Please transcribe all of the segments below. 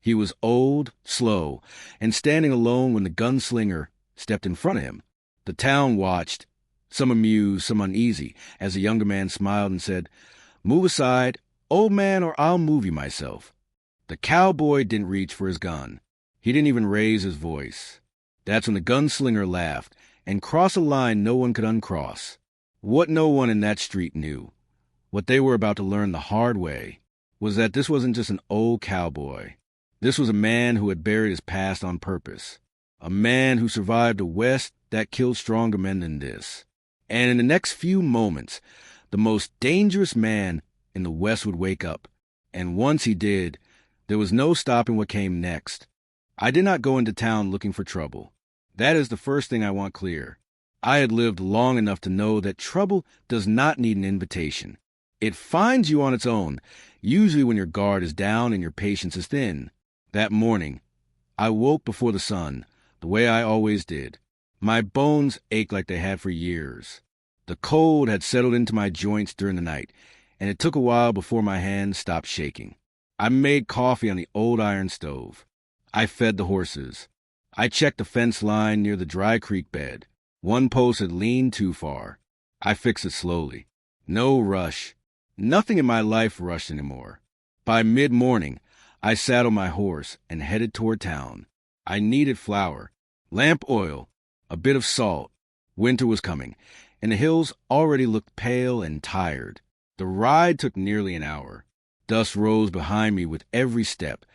He was old, slow, and standing alone when the gunslinger stepped in front of him. The town watched, some amused, some uneasy, as the younger man smiled and said, "Move aside, old man, or I'll move you myself." The cowboy didn't reach for his gun. He didn't even raise his voice. That's when the gunslinger laughed and crossed a line no one could uncross. What no one in that street knew, what they were about to learn the hard way, was that this wasn't just an old cowboy. This was a man who had buried his past on purpose. A man who survived a West that killed stronger men than this. And in the next few moments, the most dangerous man in the West would wake up. And once he did, there was no stopping what came next. I did not go into town looking for trouble. That is the first thing I want clear. I had lived long enough to know that trouble does not need an invitation. It finds you on its own, usually when your guard is down and your patience is thin. That morning, I woke before the sun, the way I always did. My bones ached like they had for years. The cold had settled into my joints during the night, and it took a while before my hands stopped shaking. I made coffee on the old iron stove. I fed the horses. I checked the fence line near the dry creek bed. One post had leaned too far. I fixed it slowly. No rush. Nothing in my life rushed anymore. By mid-morning, I saddled my horse and headed toward town. I needed flour, lamp oil, a bit of salt. Winter was coming, and the hills already looked pale and tired. The ride took nearly an hour. Dust rose behind me with every step,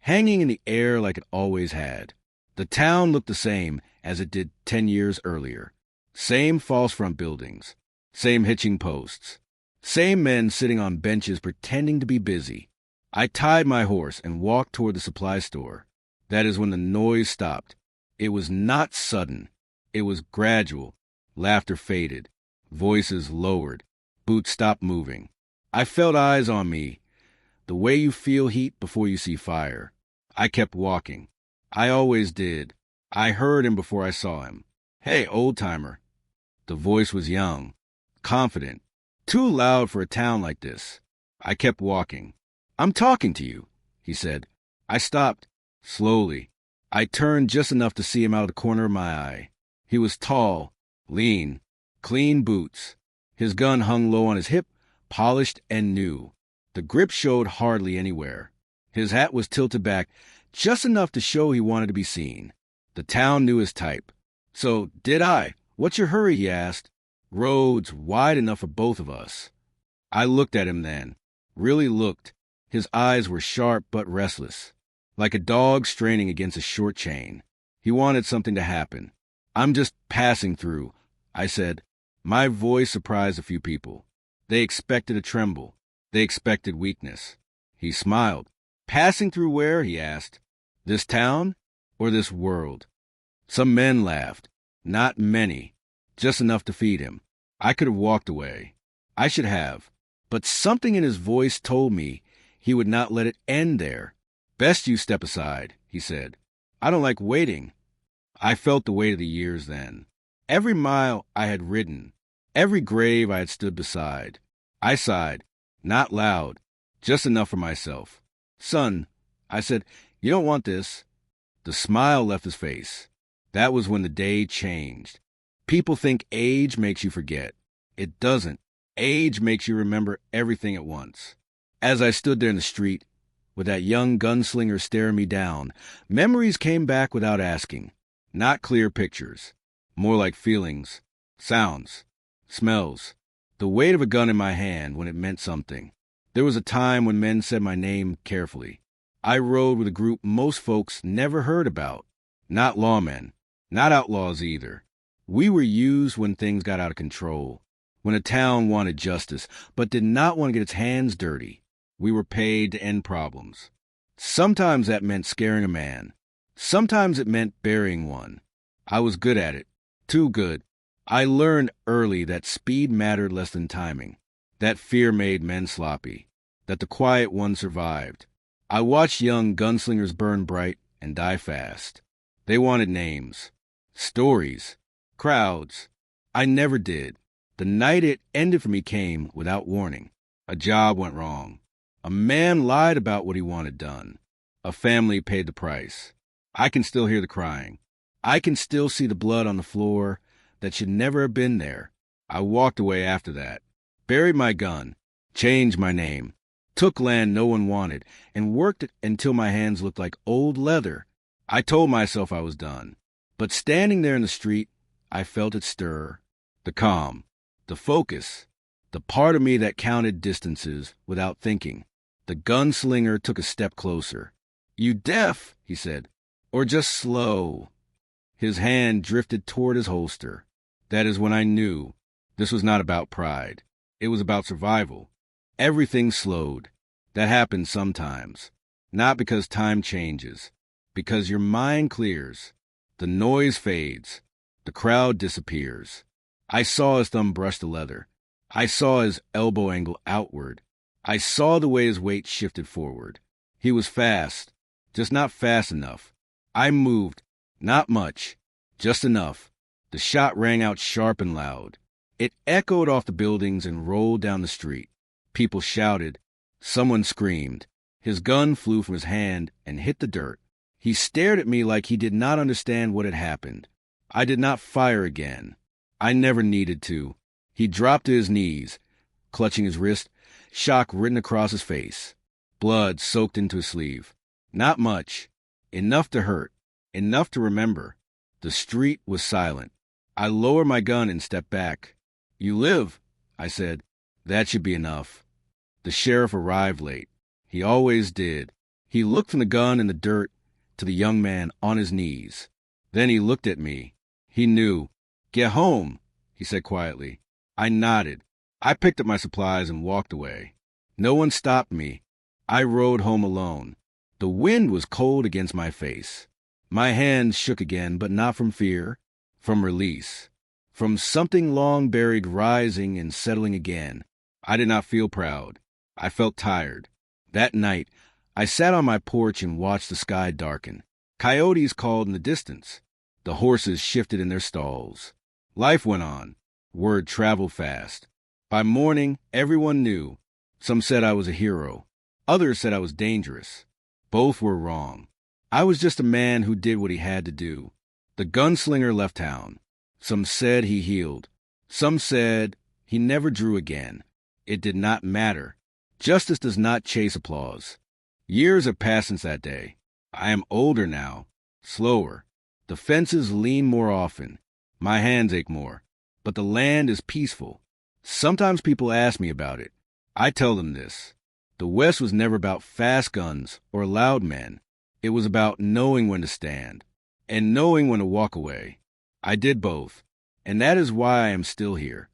hanging in the air like it always had. The town looked the same as it did 10 years earlier. Same false front buildings, same hitching posts, same men sitting on benches pretending to be busy. I tied my horse and walked toward the supply store. That is when the noise stopped. It was not sudden. It was gradual. Laughter faded. Voices lowered. Boots stopped moving. I felt eyes on me, the way you feel heat before you see fire. I kept walking. I always did. I heard him before I saw him. "Hey, old-timer." The voice was young, confident, too loud for a town like this. I kept walking. "I'm talking to you," he said. I stopped, slowly. I turned just enough to see him out of the corner of my eye. He was tall, lean, clean boots. His gun hung low on his hip, polished and new. The grip showed hardly anywhere. His hat was tilted back just enough to show he wanted to be seen. The town knew his type. So did I. "What's your hurry?" he asked. "Roads wide enough for both of us." I looked at him then. Really looked. His eyes were sharp but restless, like a dog straining against a short chain. He wanted something to happen. "I'm just passing through," I said. My voice surprised a few people. They expected a tremble. They expected weakness. He smiled. "Passing through where?" he asked. "This town or this world?" Some men laughed. Not many. Just enough to feed him. I could have walked away. I should have. But something in his voice told me he would not let it end there. "Best you step aside," he said. "I don't like waiting." I felt the weight of the years then. Every mile I had ridden, every grave I had stood beside. I sighed, not loud, just enough for myself. "Son," I said, "you don't want this." The smile left his face. That was when the day changed. People think age makes you forget. It doesn't. Age makes you remember everything at once. As I stood there in the street, with that young gunslinger staring me down, memories came back without asking. Not clear pictures. More like feelings, sounds, smells. The weight of a gun in my hand when it meant something. There was a time when men said my name carefully. I rode with a group most folks never heard about. Not lawmen. Not outlaws either. We were used when things got out of control. When a town wanted justice, but did not want to get its hands dirty. We were paid to end problems. Sometimes that meant scaring a man. Sometimes it meant burying one. I was good at it. Too good. I learned early that speed mattered less than timing. That fear made men sloppy. That the quiet one survived. I watched young gunslingers burn bright and die fast. They wanted names. Stories. Crowds. I never did. The night it ended for me came without warning. A job went wrong. A man lied about what he wanted done. A family paid the price. I can still hear the crying. I can still see the blood on the floor that should never have been there. I walked away after that, buried my gun, changed my name, took land no one wanted, and worked it until my hands looked like old leather. I told myself I was done. But standing there in the street, I felt it stir. The calm, the focus, the part of me that counted distances without thinking. The gunslinger took a step closer. "You deaf?" he said. "Or just slow?" His hand drifted toward his holster. That is when I knew this was not about pride. It was about survival. Everything slowed. That happens sometimes. Not because time changes. Because your mind clears. The noise fades. The crowd disappears. I saw his thumb brush the leather. I saw his elbow angle outward. I saw the way his weight shifted forward. He was fast, just not fast enough. I moved, not much, just enough. The shot rang out sharp and loud. It echoed off the buildings and rolled down the street. People shouted. Someone screamed. His gun flew from his hand and hit the dirt. He stared at me like he did not understand what had happened. I did not fire again. I never needed to. He dropped to his knees, clutching his wrist, shock written across his face. Blood soaked into his sleeve. Not much. Enough to hurt. Enough to remember. The street was silent. I lowered my gun and stepped back. "You live," I said. "That should be enough." The sheriff arrived late. He always did. He looked from the gun in the dirt to the young man on his knees. Then he looked at me. He knew. "Get home," he said quietly. I nodded. I picked up my supplies and walked away. No one stopped me. I rode home alone. The wind was cold against my face. My hands shook again, but not from fear, from release, from something long buried rising and settling again. I did not feel proud. I felt tired. That night, I sat on my porch and watched the sky darken. Coyotes called in the distance. The horses shifted in their stalls. Life went on. Word traveled fast. By morning, everyone knew. Some said I was a hero. Others said I was dangerous. Both were wrong. I was just a man who did what he had to do. The gunslinger left town. Some said he healed. Some said he never drew again. It did not matter. Justice does not chase applause. Years have passed since that day. I am older now, slower. The fences lean more often. My hands ache more. But the land is peaceful. Sometimes people ask me about it. I tell them this. The West was never about fast guns or loud men. It was about knowing when to stand and knowing when to walk away. I did both, and that is why I am still here.